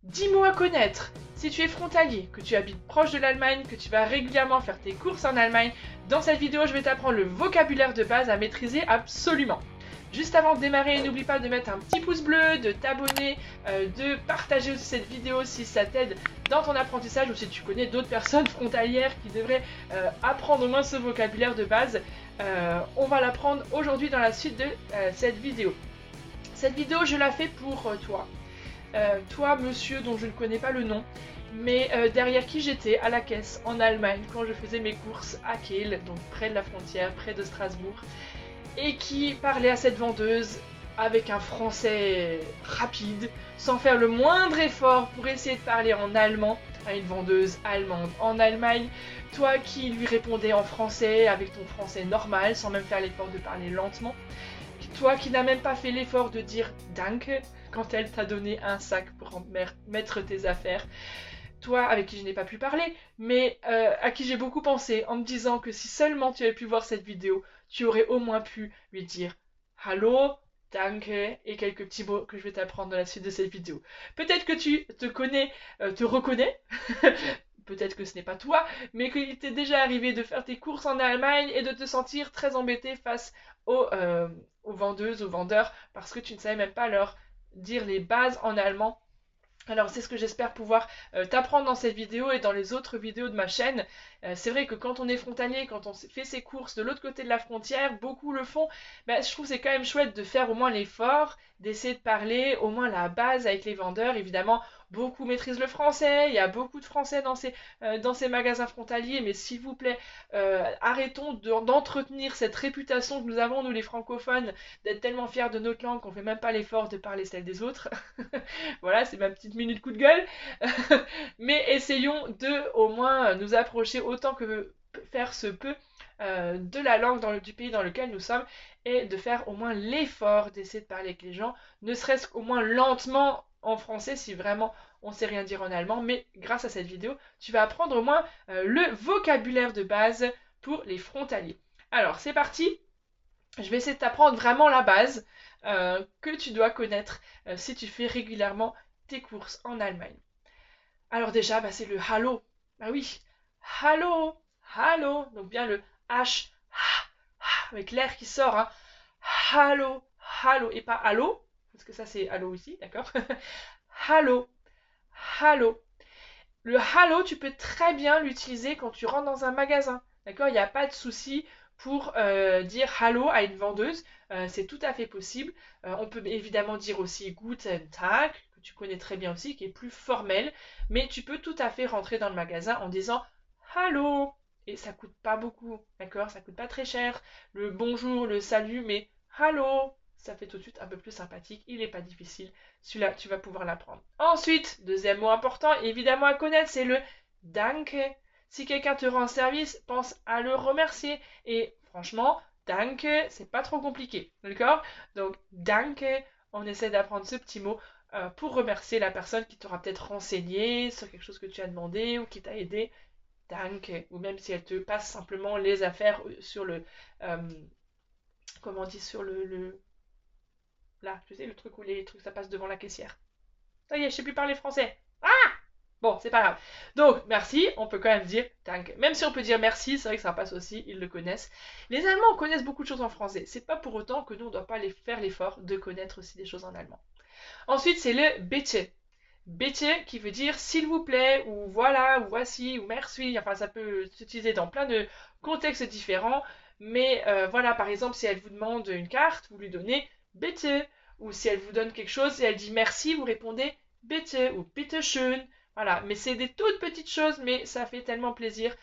10 mots à connaître. Si tu es frontalier, que tu habites proche de l'Allemagne, que tu vas régulièrement faire tes courses en Allemagne, dans cette vidéo, je vais t'apprendre le vocabulaire de base à maîtriser absolument. Juste avant de démarrer, n'oublie pas de mettre un petit pouce bleu, de t'abonner, de partager aussi cette vidéo si ça t'aide dans ton apprentissage ou si tu connais d'autres personnes frontalières qui devraient apprendre au moins ce vocabulaire de base. On va l'apprendre aujourd'hui dans la suite de cette vidéo. Cette vidéo, je la fais pour toi. Toi, monsieur dont je ne connais pas le nom, mais derrière qui j'étais à la caisse en Allemagne quand je faisais mes courses à Kiel, donc près de la frontière, près de Strasbourg, et qui parlait à cette vendeuse avec un français rapide, sans faire le moindre effort pour essayer de parler en allemand à une vendeuse allemande en Allemagne. Toi qui lui répondais en français avec ton français normal, sans même faire l'effort de parler lentement. Toi qui n'as même pas fait l'effort de dire danke quand elle t'a donné un sac pour mettre tes affaires. Toi avec qui je n'ai pas pu parler, mais à qui j'ai beaucoup pensé en me disant que si seulement tu avais pu voir cette vidéo, tu aurais au moins pu lui dire Hallo, danke et quelques petits mots que je vais t'apprendre dans la suite de cette vidéo. Peut-être que tu te reconnais, peut-être que ce n'est pas toi, mais qu'il t'est déjà arrivé de faire tes courses en Allemagne et de te sentir très embêté face aux vendeuses, aux vendeurs, parce que tu ne savais même pas leur dire les bases en allemand. Alors c'est ce que j'espère pouvoir t'apprendre dans cette vidéo et dans les autres vidéos de ma chaîne. C'est vrai que quand on est frontalier, quand on fait ses courses de l'autre côté de la frontière, beaucoup le font, je trouve que c'est quand même chouette de faire au moins l'effort, d'essayer de parler au moins la base avec les vendeurs. Évidemment, beaucoup maîtrisent le français, il y a beaucoup de français dans ces magasins frontaliers, mais s'il vous plaît, arrêtons d'entretenir cette réputation que nous avons, nous les francophones, d'être tellement fiers de notre langue qu'on ne fait même pas l'effort de parler celle des autres. Voilà, c'est ma petite minute coup de gueule. Mais essayons de au moins nous approcher autant que faire se peut de la langue du pays dans lequel nous sommes et de faire au moins l'effort d'essayer de parler avec les gens, ne serait-ce qu'au moins lentement en français si vraiment on ne sait rien dire en allemand. Mais grâce à cette vidéo, tu vas apprendre au moins le vocabulaire de base pour les frontaliers. Alors, c'est parti. Je vais essayer de t'apprendre vraiment la base que tu dois connaître si tu fais régulièrement tes courses en Allemagne. Alors déjà, c'est le hallo. Bah oui, hallo, hallo. Donc bien le H, avec l'air qui sort. Hein. Hallo, hallo. Et pas hallo, parce que ça c'est hallo ici, d'accord. Hallo, hallo. Le hallo, tu peux très bien l'utiliser quand tu rentres dans un magasin. D'accord. Il n'y a pas de souci pour dire hallo à une vendeuse. C'est tout à fait possible. On peut évidemment dire aussi Guten Tag, que tu connais très bien aussi, qui est plus formel. Mais tu peux tout à fait rentrer dans le magasin en disant hallo. Et ça coûte pas beaucoup. D'accord. Ça coûte pas très cher. Le bonjour, le salut, mais hallo. Ça fait tout de suite un peu plus sympathique. Il n'est pas difficile. Celui-là, tu vas pouvoir l'apprendre. Ensuite, deuxième mot important, évidemment à connaître, c'est le danke. Si quelqu'un te rend un service, pense à le remercier. Et franchement, danke, c'est pas trop compliqué. D'accord. Donc, danke, on essaie d'apprendre ce petit mot pour remercier la personne qui t'aura peut-être renseigné sur quelque chose que tu as demandé ou qui t'a aidé. Danke. Ou même si elle te passe simplement les affaires sur le... comment on dit, sur le là, tu sais, le truc où les trucs ça passe devant la caissière. Ça y est, je sais plus parler français. Ah. Bon, c'est pas grave. Donc, merci, on peut quand même dire danke. Même si on peut dire merci, c'est vrai que ça passe aussi, ils le connaissent. Les Allemands connaissent beaucoup de choses en français. C'est pas pour autant que nous, on ne doit pas faire l'effort de connaître aussi des choses en allemand. Ensuite, c'est le bitte. Bitte qui veut dire s'il vous plaît, ou voilà, ou voici, ou merci. Enfin, ça peut s'utiliser dans plein de contextes différents. Mais voilà, par exemple, si elle vous demande une carte, vous lui donnez bitte. Ou si elle vous donne quelque chose et elle dit merci, vous répondez bitte ou bitte schön. Voilà, mais c'est des toutes petites choses, mais ça fait tellement plaisir.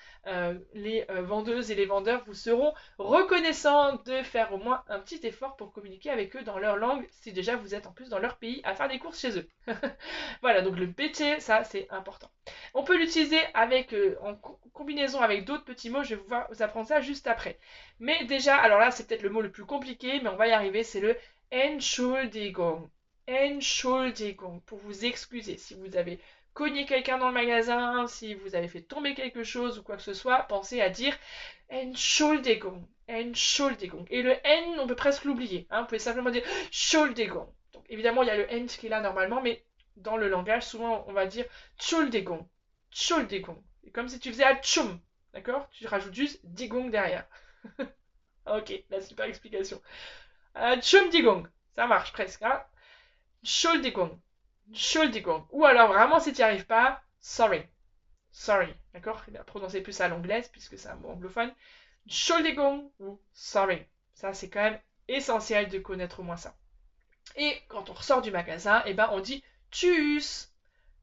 Les vendeuses et les vendeurs vous seront reconnaissants de faire au moins un petit effort pour communiquer avec eux dans leur langue, si déjà vous êtes en plus dans leur pays à faire des courses chez eux. Voilà, donc le bitte, ça c'est important. On peut l'utiliser avec en combinaison avec d'autres petits mots, je vais vous apprendre ça juste après. Mais déjà, alors là c'est peut-être le mot le plus compliqué, mais on va y arriver, c'est le Entschuldigung. Entschuldigung, pour vous excuser. Si vous avez cogné quelqu'un dans le magasin, si vous avez fait tomber quelque chose ou quoi que ce soit, pensez à dire Entschuldigung. Entschuldigung. Et le N, on peut presque l'oublier. Hein, vous pouvez simplement dire Entschuldigung. Donc évidemment, il y a le N qui est là normalement, mais dans le langage, souvent on va dire Entschuldigung, Entschuldigung. C'est comme si tu faisais Atchoum, d'accord? Tu rajoutes juste Digung derrière. Ok, la super explication. Entschuldigung, ça marche presque, hein? Entschuldigung, Entschuldigung. Ou alors vraiment si tu n'y arrives pas, sorry, sorry, d'accord? Il a prononcé plus à l'anglaise puisque c'est un mot anglophone. Entschuldigung ou sorry. Ça c'est quand même essentiel de connaître au moins ça. Et quand on ressort du magasin, eh ben on dit tchuss,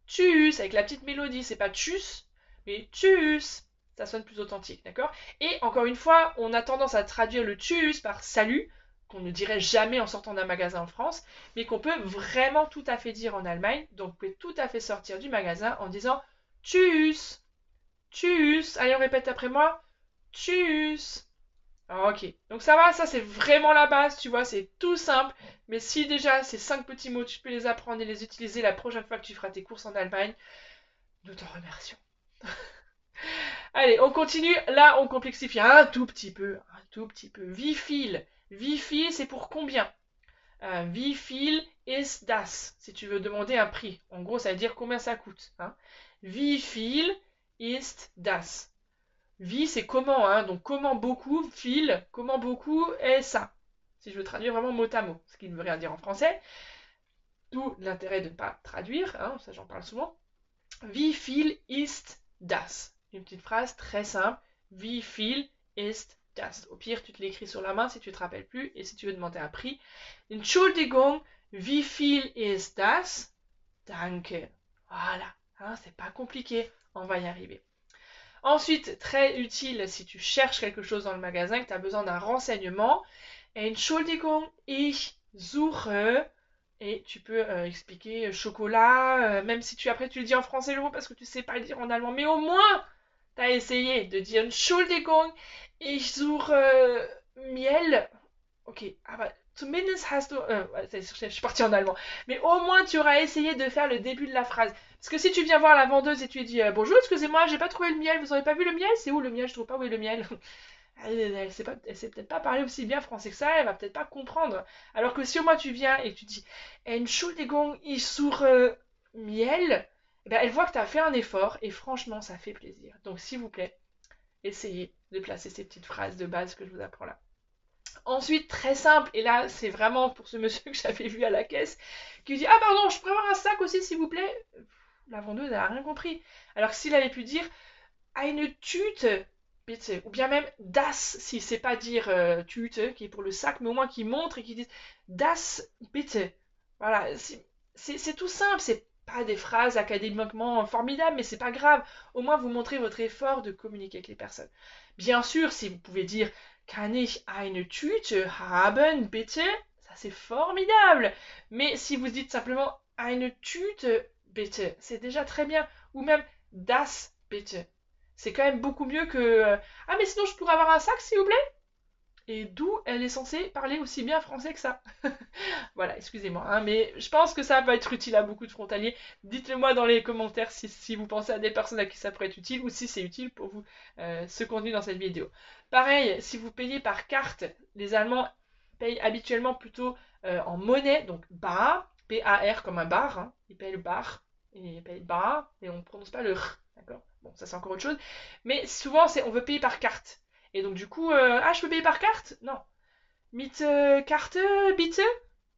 tchuss, avec la petite mélodie. C'est pas tchuss, mais tchuss. Ça sonne plus authentique, d'accord? Et encore une fois, on a tendance à traduire le tchuss par salut, qu'on ne dirait jamais en sortant d'un magasin en France, mais qu'on peut vraiment tout à fait dire en Allemagne. Donc vous pouvez tout à fait sortir du magasin en disant tchuss, tchuss. Allez, on répète après moi. Tchuss. Ah, ok, donc ça va, ça c'est vraiment la base, tu vois, c'est tout simple. Mais si déjà ces 5 petits mots, tu peux les apprendre et les utiliser la prochaine fois que tu feras tes courses en Allemagne, nous t'en remercions. Allez, on continue. Là, on complexifie un tout petit peu, un tout petit peu. Wie viel? Wie viel, c'est pour combien? Wie viel ist das? Si tu veux demander un prix. En gros, ça veut dire combien ça coûte. Hein. Wie viel ist das? Vie, c'est comment, hein, donc comment beaucoup, fil, comment beaucoup est ça. Si je veux traduire vraiment mot à mot, ce qui ne veut rien dire en français. D'où l'intérêt de ne pas traduire, hein, ça j'en parle souvent. Wie viel ist das? Une petite phrase très simple. Wie viel ist das? Au pire, tu te l'écris sur la main si tu ne te rappelles plus et si tu veux demander un prix. Entschuldigung, wie viel ist das? Danke. Voilà, hein, c'est pas compliqué, on va y arriver. Ensuite, très utile si tu cherches quelque chose dans le magasin, que tu as besoin d'un renseignement. Entschuldigung, ich suche. Et tu peux expliquer chocolat, même si après tu le dis en français le mot parce que tu sais pas le dire en allemand. Mais au moins, tu as essayé de dire Entschuldigung, ich suche miel. Ok, ah bah, zumindest hast du... je suis partie en allemand. Mais au moins, tu auras essayé de faire le début de la phrase. Parce que si tu viens voir la vendeuse et tu lui dis bonjour, excusez-moi, j'ai pas trouvé le miel, vous avez pas vu le miel? C'est où le miel? Je trouve pas où est le miel. Elle sait peut-être pas parler aussi bien français que ça, elle va peut-être pas comprendre. Alors que si au moins tu viens et que tu dis Entschuldigung, ich suche miel, eh ben, elle voit que tu as fait un effort et franchement, ça fait plaisir. Donc s'il vous plaît, essayez de placer ces petites phrases de base que je vous apprends là. Ensuite, très simple, et là c'est vraiment pour ce monsieur que j'avais vu à la caisse, qui dit ah pardon, je pourrais avoir un sac aussi s'il vous plaît. La vendeuse elle a rien compris. Alors que s'il avait pu dire eine Tüte, bitte, ou bien même das, si c'est pas dire Tüte, qui est pour le sac, mais au moins qui montre et qui dit das bitte. Voilà, c'est tout simple, c'est pas des phrases académiquement formidables, mais c'est pas grave. Au moins vous montrez votre effort de communiquer avec les personnes. Bien sûr, si vous pouvez dire kann ich eine Tüte haben, bitte, ça c'est formidable. Mais si vous dites simplement eine Tüte, bitte, c'est déjà très bien. Ou même das, bitte. C'est quand même beaucoup mieux que ah, mais sinon je pourrais avoir un sac, s'il vous plaît? Et d'où elle est censée parler aussi bien français que ça. Voilà, excusez-moi, hein, mais je pense que ça va être utile à beaucoup de frontaliers. Dites-le moi dans les commentaires si vous pensez à des personnes à qui ça pourrait être utile ou si c'est utile pour vous ce contenu dans cette vidéo. Pareil, si vous payez par carte, les Allemands payent habituellement plutôt en monnaie, donc bar, P-A-R comme un bar, hein, ils payent le bar, ils payent bar, et on ne prononce pas le r, d'accord? Bon, ça c'est encore autre chose. Mais souvent, on veut payer par carte. Et donc du coup, ah, je peux payer par carte? Non. Mit carte, bitte?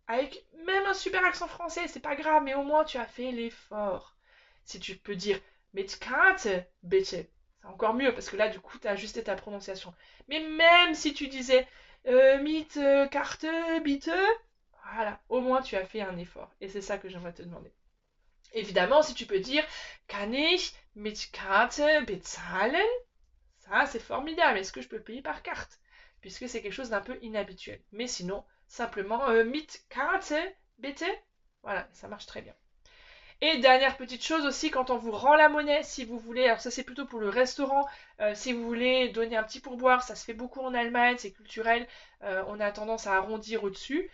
Avec même un super accent français, c'est pas grave, mais au moins tu as fait l'effort. Si tu peux dire mit Karte, bitte, c'est encore mieux, parce que là, du coup, tu as ajusté ta prononciation. Mais même si tu disais mit Karte, bitte, voilà, au moins tu as fait un effort. Et c'est ça que j'aimerais te demander. Évidemment, si tu peux dire kann ich mit Karte bezahlen? Ça, c'est formidable. Est-ce que je peux payer par carte? Puisque c'est quelque chose d'un peu inhabituel. Mais sinon, simplement mit Karte, bitte. Voilà, ça marche très bien. Et dernière petite chose aussi, quand on vous rend la monnaie, si vous voulez, alors ça c'est plutôt pour le restaurant, si vous voulez donner un petit pourboire, ça se fait beaucoup en Allemagne, c'est culturel, on a tendance à arrondir au-dessus,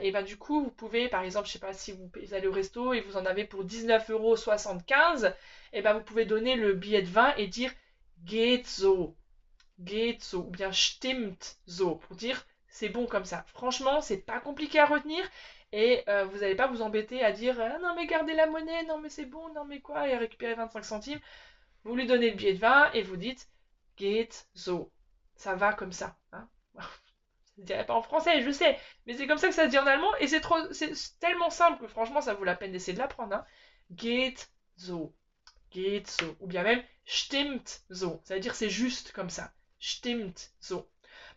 et ben du coup vous pouvez, par exemple, je sais pas si vous allez au resto et vous en avez pour 19,75 €, et ben vous pouvez donner le billet de 20 et dire geht so, ou bien stimmt so, pour dire c'est bon comme ça. Franchement, c'est pas compliqué à retenir Et vous n'allez pas vous embêter à dire ah, non mais gardez la monnaie, non mais c'est bon, non mais quoi, et récupérer 25 centimes. Vous lui donnez le billet de 20 et vous dites geht so. Ça va comme ça. Hein. Je ne dirais pas en français, je sais, mais c'est comme ça que ça se dit en allemand et c'est tellement simple que franchement ça vaut la peine d'essayer de l'apprendre. Hein. Geht so. Geht so. Ou bien même stimmt so. Ça veut dire c'est juste comme ça. Stimmt so.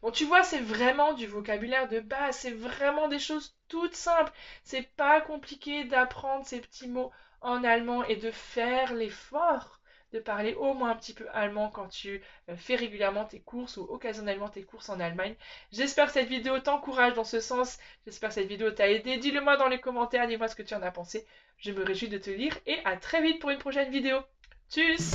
Bon, tu vois, c'est vraiment du vocabulaire de base, c'est vraiment des choses toutes simples. C'est pas compliqué d'apprendre ces petits mots en allemand et de faire l'effort de parler au moins un petit peu allemand quand tu fais régulièrement tes courses ou occasionnellement tes courses en Allemagne. J'espère que cette vidéo t'encourage dans ce sens. J'espère que cette vidéo t'a aidé. Dis-le moi dans les commentaires, dis-moi ce que tu en as pensé. Je me réjouis de te lire et à très vite pour une prochaine vidéo. Tchuss!